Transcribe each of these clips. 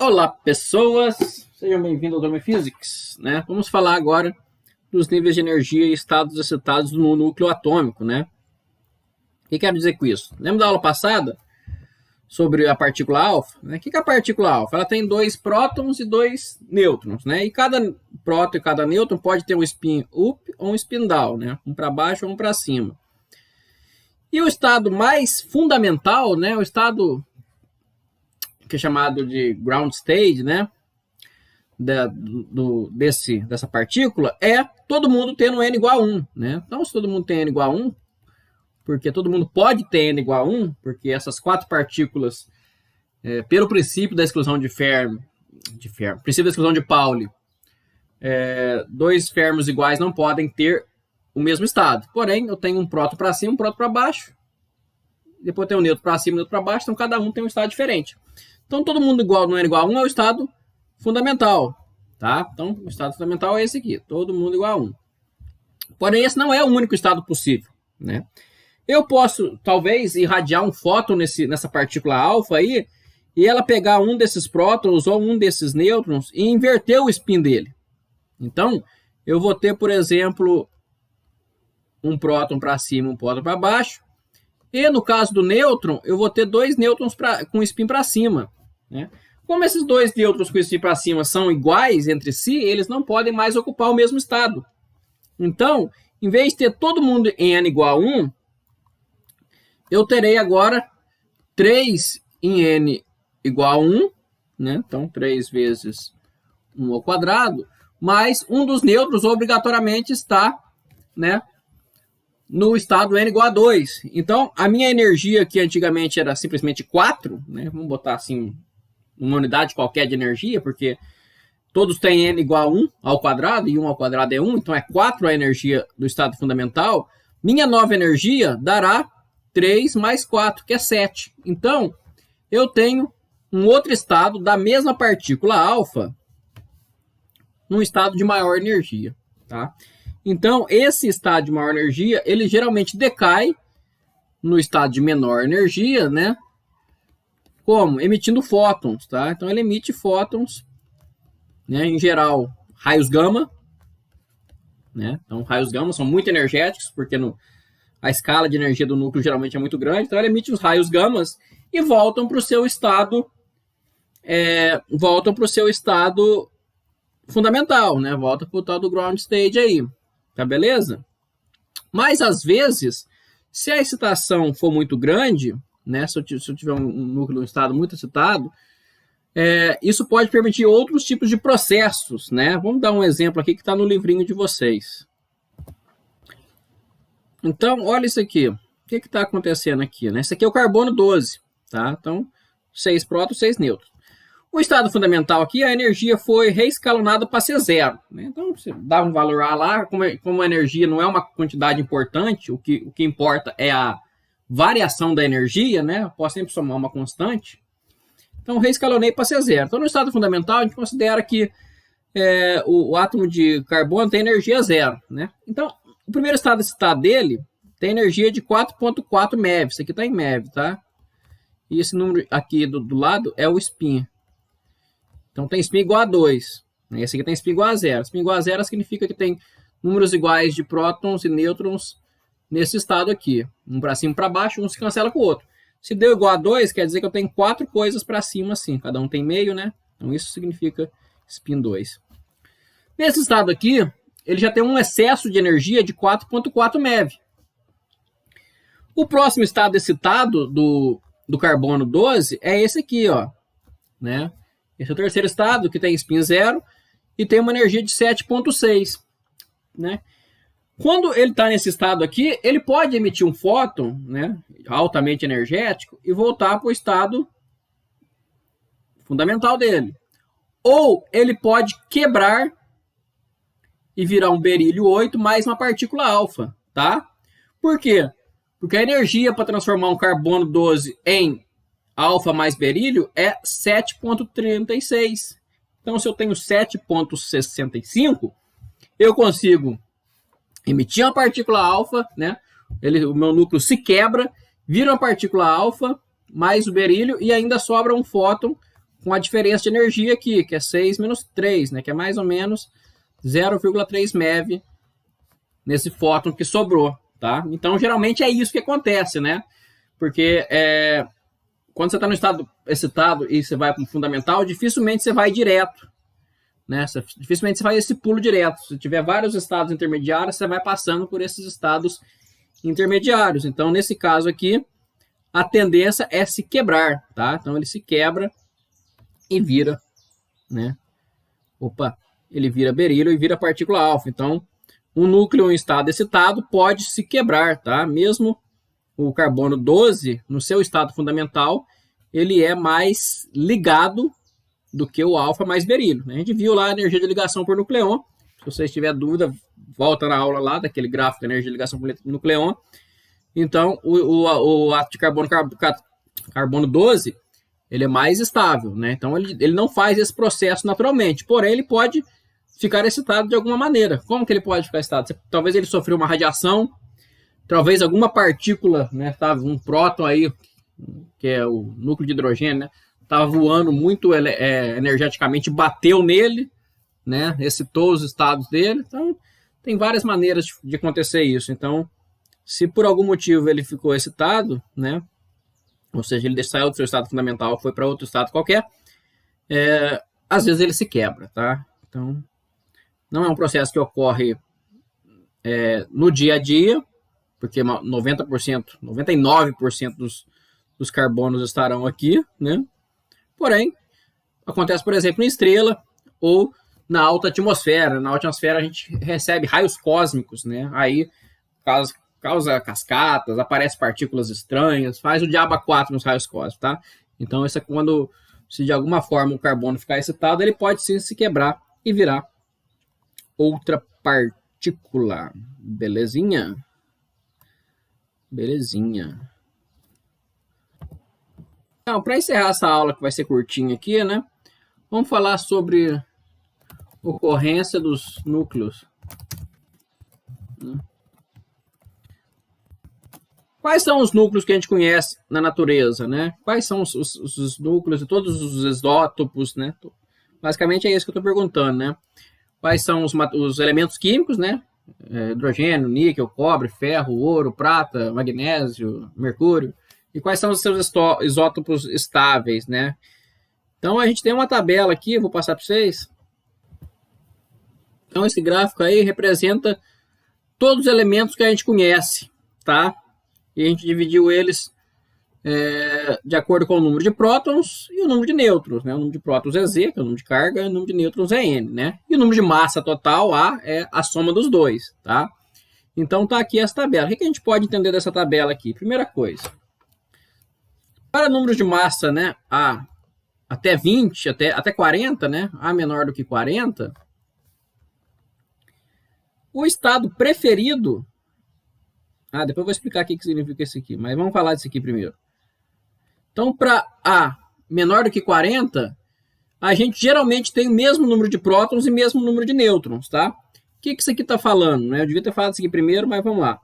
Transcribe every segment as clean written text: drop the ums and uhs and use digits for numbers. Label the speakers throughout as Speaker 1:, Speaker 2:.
Speaker 1: Olá, pessoas! Sejam bem-vindos ao Drama Physics, né? Vamos falar agora dos níveis de energia e estados excitados no núcleo atômico, né? O que quero dizer com isso? Lembra da aula passada sobre a partícula alfa? Né? O que é a partícula alfa? Ela tem 2 prótons e 2 nêutrons, né? E cada próton e cada nêutron pode ter um spin up ou um spin down, né? Um para baixo ou um para cima. E o estado mais fundamental, né? O estado que é chamado de ground state, né? Dessa partícula, é todo mundo tendo n igual a 1, né? Então, se todo mundo tem n igual a 1, porque todo mundo pode ter n igual a 1, porque essas 4 partículas, pelo princípio da exclusão de Fermi, princípio da exclusão de Pauli, 2 fermos iguais não podem ter o mesmo estado. Porém, eu tenho um próton para cima, um próton para baixo, depois tem um neutro para cima e um neutro para baixo, então cada um tem um estado diferente. Então, todo mundo igual no n igual a 1 é o estado fundamental, tá? Então, o estado fundamental é esse aqui, todo mundo igual a 1. Porém, esse não é o único estado possível, né? Eu posso, talvez, irradiar um fóton nessa partícula alfa aí, e ela pegar um desses prótons ou um desses nêutrons e inverter o spin dele. Então, eu vou ter, por exemplo, um próton para cima e um próton para baixo, e no caso do nêutron, eu vou ter 2 nêutrons com spin para cima, né? Como esses 2 nêutrons com spin para cima são iguais entre si, eles não podem mais ocupar o mesmo estado. Então, em vez de ter todo mundo em n igual a 1, eu terei agora 3 em n igual a 1, né? Então, 3 vezes 1 ao quadrado, mas um dos nêutrons obrigatoriamente está, né, no estado n igual a 2. Então, a minha energia, que antigamente era simplesmente 4, né? Vamos botar assim, uma unidade qualquer de energia, porque todos têm n igual a 1 ao quadrado, e 1 ao quadrado é 1, então é 4 a energia do estado fundamental. Minha nova energia dará 3 mais 4, que é 7. Então, eu tenho um outro estado da mesma partícula alfa, num estado de maior energia, tá? Então, esse estado de maior energia, ele geralmente decai no estado de menor energia, né? Como? Emitindo fótons, tá? Então, ele emite fótons, né? Em geral, raios gama, né? Então, raios gama são muito energéticos, porque a escala de energia do núcleo geralmente é muito grande. Então, ele emite os raios gamas e voltam para o seu estado, fundamental, né? Volta para o tal do ground state aí. Tá beleza? Mas, às vezes, se a excitação for muito grande, né, se eu tiver um núcleo, um estado muito excitado, isso pode permitir outros tipos de processos, né? Vamos dar um exemplo aqui que está no livrinho de vocês. Então, olha isso aqui. O que está acontecendo aqui, né? Isso aqui é o carbono 12, tá? Então, 6 prótons, 6 nêutrons. O estado fundamental aqui, a energia foi reescalonada para ser 0. Né? Então, você dá um valor A lá, como a energia não é uma quantidade importante, o que importa é a variação da energia, né? Eu posso sempre somar uma constante. Então, reescalonei para ser 0. Então, no estado fundamental, a gente considera que o átomo de carbono tem energia 0. Né? Então, o primeiro estado excitado dele tem energia de 4,4 MeV. Isso aqui está em MeV, tá? E esse número aqui do lado é o spin. Então, tem spin igual a 2. Esse aqui tem spin igual a 0. Spin igual a 0 significa que tem números iguais de prótons e nêutrons nesse estado aqui. Um para cima e para baixo, um se cancela com o outro. Se deu igual a 2, quer dizer que eu tenho 4 coisas para cima assim. Cada um tem meio, né? Então, isso significa spin 2. Nesse estado aqui, ele já tem um excesso de energia de 4,4 MeV. O próximo estado excitado do carbono 12 é esse aqui, ó. Né? Esse é o terceiro estado, que tem spin 0 e tem uma energia de 7,6. Né? Quando ele está nesse estado aqui, ele pode emitir um fóton, né, altamente energético e voltar para o estado fundamental dele. Ou ele pode quebrar e virar um berílio 8 mais uma partícula alfa. Tá? Por quê? Porque a energia para transformar um carbono 12 em alfa mais berílio é 7,36. Então, se eu tenho 7,65, eu consigo emitir uma partícula alfa, né? O meu núcleo se quebra, vira uma partícula alfa, mais o berílio, e ainda sobra um fóton com a diferença de energia aqui, que é 6 menos 3, né? Que é mais ou menos 0,3 MeV nesse fóton que sobrou, tá? Então, geralmente é isso que acontece, né? Porque quando você está no estado excitado e você vai para o fundamental, dificilmente você vai direto, né? Dificilmente você faz esse pulo direto. Se tiver vários estados intermediários, você vai passando por esses estados intermediários. Então, nesse caso aqui, a tendência é se quebrar, tá? Então, ele se quebra e vira, né? Ele vira berílio e vira partícula alfa. Então, um núcleo em estado excitado pode se quebrar, tá? Mesmo o carbono 12, no seu estado fundamental, ele é mais ligado do que o alfa mais berílio, né? A gente viu lá a energia de ligação por nucleon. Se vocês tiverem dúvida, volta na aula lá daquele gráfico da energia de ligação por nucleon. Então, o átomo de carbono 12, ele é mais estável, né? Então, ele não faz esse processo naturalmente, porém, ele pode ficar excitado de alguma maneira. Como que ele pode ficar excitado? Talvez ele sofreu uma radiação, talvez alguma partícula, né? Tava um próton aí, que é o núcleo de hidrogênio, né? Estava voando muito energeticamente, bateu nele, né? Excitou os estados dele. Então, tem várias maneiras de acontecer isso. Então, se por algum motivo ele ficou excitado, né? Ou seja, ele saiu do seu estado fundamental, foi para outro estado qualquer, às vezes ele se quebra, tá? Então, não é um processo que ocorre no dia a dia, porque 90%, 99% dos carbonos estarão aqui, né? Porém, acontece, por exemplo, em estrela ou na alta atmosfera. Na alta atmosfera a gente recebe raios cósmicos, né? Aí causa cascatas, aparecem partículas estranhas, faz o diabo 4 nos raios cósmicos, tá? Então, isso é quando, se de alguma forma o carbono ficar excitado, ele pode sim se quebrar e virar outra partícula. Belezinha? Belezinha. Então, para encerrar essa aula, que vai ser curtinha aqui, né? Vamos falar sobre ocorrência dos núcleos. Quais são os núcleos que a gente conhece na natureza, né? Quais são os núcleos de todos os isótopos, né? Basicamente é isso que eu estou perguntando, né? Quais são os elementos químicos, né? Hidrogênio, níquel, cobre, ferro, ouro, prata, magnésio, mercúrio. E quais são os seus isótopos estáveis, né? Então, a gente tem uma tabela aqui, vou passar para vocês. Então, esse gráfico aí representa todos os elementos que a gente conhece, tá? E a gente dividiu eles de acordo com o número de prótons e o número de nêutrons, né? O número de prótons é Z, que é o número de carga, e o número de nêutrons é N, né? E o número de massa total, A, é a soma dos dois, tá? Então, tá aqui essa tabela. O que a gente pode entender dessa tabela aqui? Primeira coisa, para números de massa, né, A até 20, até 40, né, A menor do que 40, o estado preferido... depois eu vou explicar o que significa isso aqui, mas vamos falar disso aqui primeiro. Então, para A menor do que 40, a gente geralmente tem o mesmo número de prótons e mesmo número de nêutrons, tá? O que isso aqui está falando, né? Eu devia ter falado isso aqui primeiro, mas vamos lá.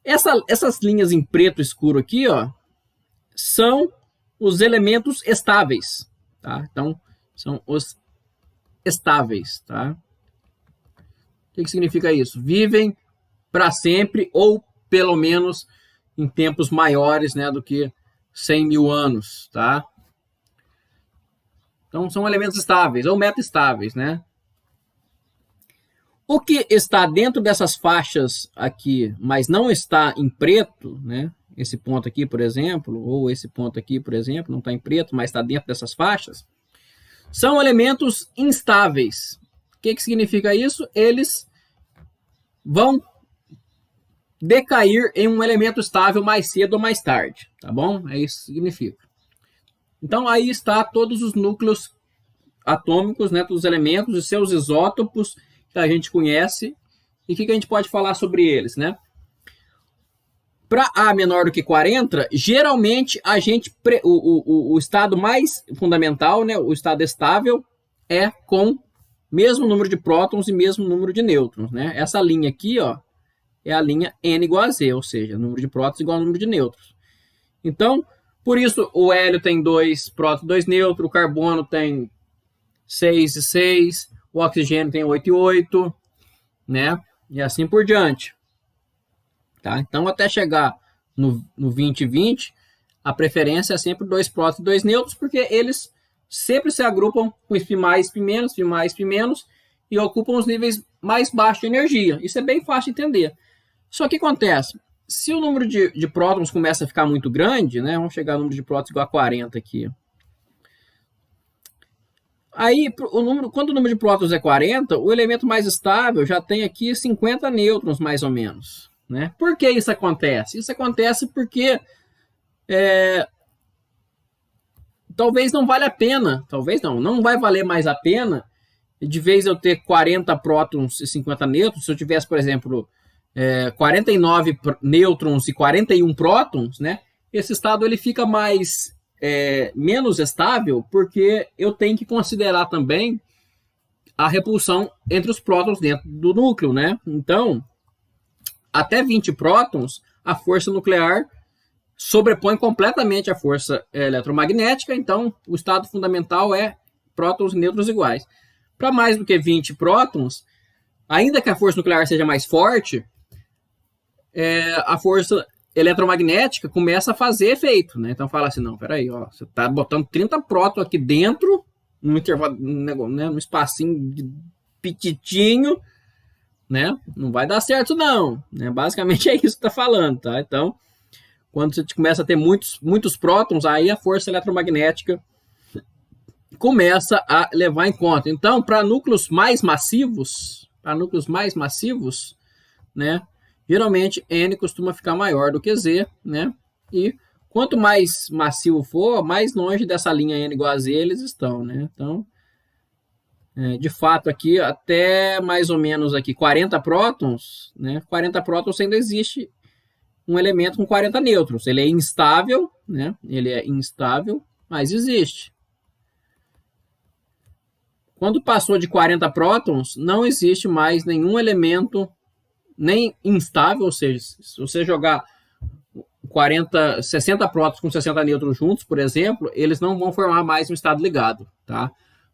Speaker 1: Essas linhas em preto escuro aqui, ó, são os elementos estáveis, tá? Então, são os estáveis, tá? O que significa isso? Vivem para sempre ou pelo menos em tempos maiores, né, do que 100 mil anos, tá? Então, são elementos estáveis ou metaestáveis, né? O que está dentro dessas faixas aqui, mas não está em preto, né? Esse ponto aqui, por exemplo, ou esse ponto aqui, por exemplo, não está em preto, mas está dentro dessas faixas, são elementos instáveis. O que significa isso? Eles vão decair em um elemento estável mais cedo ou mais tarde, tá bom? É isso que significa. Então, aí está todos os núcleos atômicos, né, todos os elementos e seus isótopos que a gente conhece e o que a gente pode falar sobre eles, né? Para A menor do que 40, geralmente o estado mais fundamental, né, o estado estável, é com mesmo número de prótons e mesmo número de nêutrons, né? Essa linha aqui, ó, é a linha N igual a Z, ou seja, número de prótons igual ao número de nêutrons. Então, Por isso, o hélio tem 2 prótons, 2 nêutrons, o carbono tem 6 e 6, o oxigênio tem 8 e 8, né? E assim por diante. Tá? Então, até chegar no 20 e 20, a preferência é sempre 2 prótons e 2 nêutrons, porque eles sempre se agrupam com spin mais, spin menos, spin mais, spin menos, e ocupam os níveis mais baixos de energia. Isso é bem fácil de entender. Só que acontece, se o número de prótons começa a ficar muito grande, né? Vamos chegar ao número de prótons igual a 40 aqui. Aí, quando o número de prótons é 40, o elemento mais estável já tem aqui 50 nêutrons, mais ou menos. Né? Por que isso acontece? Isso acontece porque talvez não valha a pena, talvez não vai valer mais a pena, de vez eu ter 40 prótons e 50 nêutrons, se eu tivesse, por exemplo, 49 nêutrons e 41 prótons, né? Esse estado ele fica menos estável, porque eu tenho que considerar também a repulsão entre os prótons dentro do núcleo, né? Então, até 20 prótons, a força nuclear sobrepõe completamente a força eletromagnética, então o estado fundamental é prótons e nêutrons iguais. Para mais do que 20 prótons, ainda que a força nuclear seja mais forte, a força eletromagnética começa a fazer efeito, né? Então fala assim, não, peraí, ó, você está botando 30 prótons aqui dentro, num intervalo, né, num espacinho petitinho, né? Não vai dar certo não, né? Basicamente é isso que está falando, tá? Então, quando você começa a ter muitos prótons, aí a força eletromagnética começa a levar em conta. Então, para núcleos mais massivos, né? Geralmente N costuma ficar maior do que Z, né? E quanto mais massivo for, mais longe dessa linha N igual a Z eles estão, né? Então, de fato, aqui até mais ou menos aqui 40 prótons, né? 40 prótons ainda existe um elemento com 40 nêutrons. Ele é instável, né? Ele é instável, mas existe. Quando passou de 40 prótons, não existe mais nenhum elemento nem instável, ou seja, se você jogar 60 prótons com 60 nêutrons juntos, por exemplo, eles não vão formar mais um estado ligado, tá?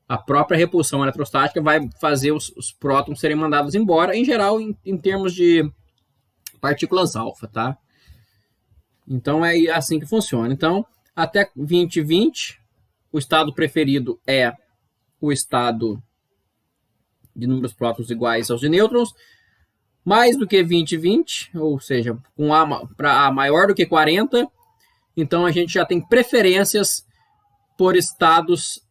Speaker 1: A própria repulsão eletrostática vai fazer os prótons serem mandados embora, em geral, em termos de partículas alfa, tá? Então, é assim que funciona. Então, até 2020, o estado preferido é o estado de números prótons iguais aos de nêutrons. Mais do que 20 e 20, ou seja, com A maior do que 40, então a gente já tem preferências por estados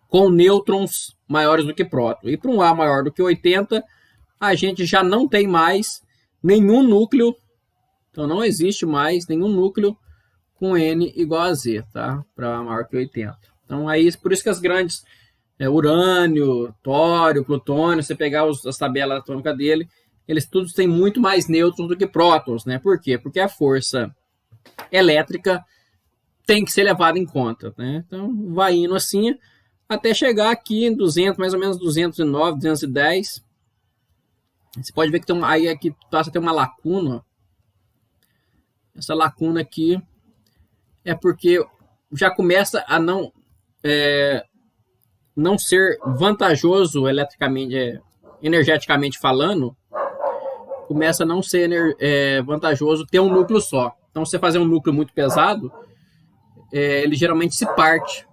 Speaker 1: com nêutrons maiores do que prótons. E para um A maior do que 80, a gente já não tem mais nenhum núcleo, então não existe mais nenhum núcleo com N igual a Z, tá? Para A maior que 80. Então, aí, por isso que as grandes urânio, tório, plutônio, você pegar as tabelas atômicas dele, eles todos têm muito mais nêutrons do que prótons, né? Por quê? Porque a força elétrica tem que ser levada em conta, né? Então, vai indo assim, até chegar aqui em 200, mais ou menos 209, 210. Você pode ver que aí aqui passa a ter uma lacuna, ó. Essa lacuna aqui é porque já começa a não ser vantajoso energeticamente falando, começa a não ser vantajoso ter um núcleo só. Então, você fazer um núcleo muito pesado, ele geralmente se parte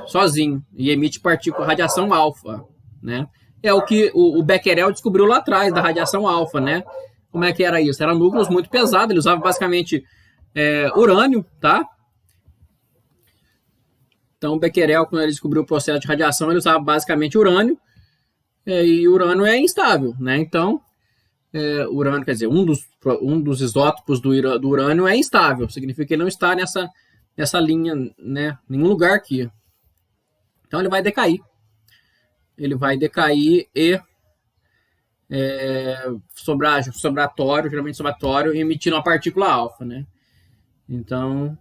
Speaker 1: sozinho e emite radiação alfa, né? É o que o Becquerel descobriu lá atrás da radiação alfa, né? Como é que era isso? Eram núcleos muito pesados, ele usava basicamente urânio, tá? Então, o Becquerel, quando ele descobriu o processo de radiação, ele usava basicamente urânio, e urânio é instável, né? Então, urânio, quer dizer, um dos isótopos do urânio é instável, significa que ele não está nessa linha, né? Em nenhum lugar aqui. Então, ele vai decair. Ele vai decair e sobrar tório, geralmente sobrar tório, emitindo uma partícula alfa, né? Então,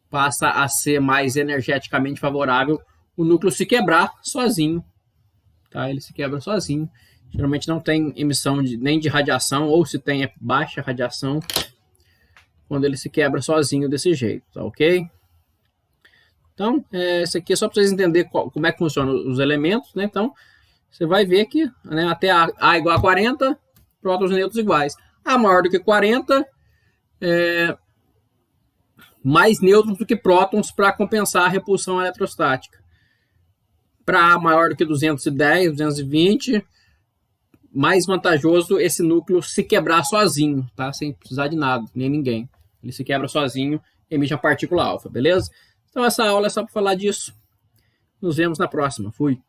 Speaker 1: passa a ser mais energeticamente favorável o núcleo se quebrar sozinho, tá? Ele se quebra sozinho. Geralmente não tem emissão nem de radiação, ou se tem baixa radiação. quando ele se quebra sozinho desse jeito, tá ok? Então, esse aqui é só para vocês entenderem como é que funcionam os elementos, né? Então, você vai ver que, né, até A igual a 40, prótons e nêutrons iguais. A maior do que 40, mais nêutrons do que prótons para compensar a repulsão eletrostática. Para A maior do que 210, 220, mais vantajoso esse núcleo se quebrar sozinho, tá? Sem precisar de nada, nem ninguém. Ele se quebra sozinho, emite a partícula alfa, beleza? Então essa aula é só para falar disso. Nos vemos na próxima. Fui.